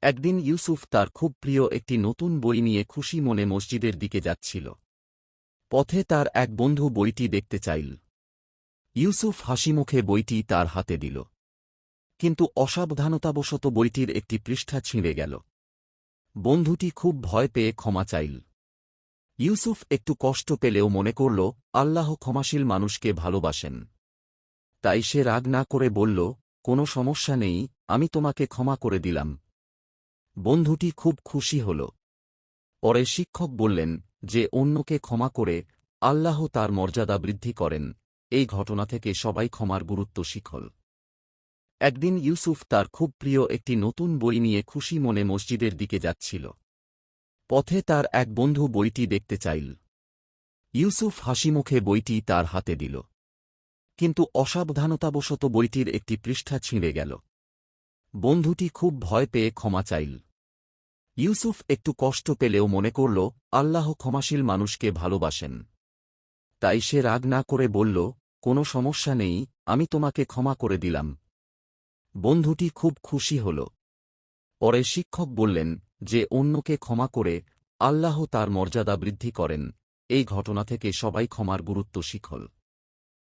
একদিন ইউসুফ তার খুব প্রিয় একটি নতুন বই নিয়ে খুশি মনে মসজিদের দিকে যাচ্ছিল। পথে তার এক বন্ধু বইটি দেখতে চাইল। ইউসুফ হাসিমুখে বইটি তার হাতে দিল। কিন্তু অসাবধানতাবশত বইটির একটি পৃষ্ঠা ছিঁড়ে গেল। বন্ধুটি খুব ভয় পেয়ে ক্ষমা চাইল। ইউসুফ একটু কষ্ট পেলেও মনে করল, আল্লাহ ক্ষমাশীল মানুষকে ভালোবাসেন। তাই সে রাগ না করে বলল, কোনো সমস্যা নেই, আমি তোমাকে ক্ষমা করে দিলাম। বন্ধুটি খুব খুশি হল। পরে শিক্ষক বললেন যে অন্যকে ক্ষমা করে আল্লাহ তার মর্যাদা বৃদ্ধি করেন। এই ঘটনা থেকে সবাই ক্ষমার গুরুত্ব শিখল। একদিন ইউসুফ তার খুব প্রিয় একটি নতুন বই নিয়ে খুশি মনে মসজিদের দিকে যাচ্ছিল। পথে তার এক বন্ধু বইটি দেখতে চাইল। ইউসুফ হাসিমুখে বইটি তার হাতে দিল। কিন্তু অসাবধানতাবশত বইটির একটি পৃষ্ঠা ছিঁড়ে গেল। বন্ধুটি খুব ভয় পেয়ে ক্ষমা চাইল। ইউসুফ একটু কষ্ট পেলেও মনে করল, আল্লাহ ক্ষমাশীল মানুষকে ভালোবাসেন। তাই সে রাগ না করে বলল, কোনো সমস্যা নেই, আমি তোমাকে ক্ষমা করে দিলাম। বন্ধুটি খুব খুশি হল। পরে শিক্ষক বললেন যে অন্যকে ক্ষমা করে আল্লাহ তার মর্যাদা বৃদ্ধি করেন। এই ঘটনা থেকে সবাই ক্ষমার গুরুত্ব শিখল।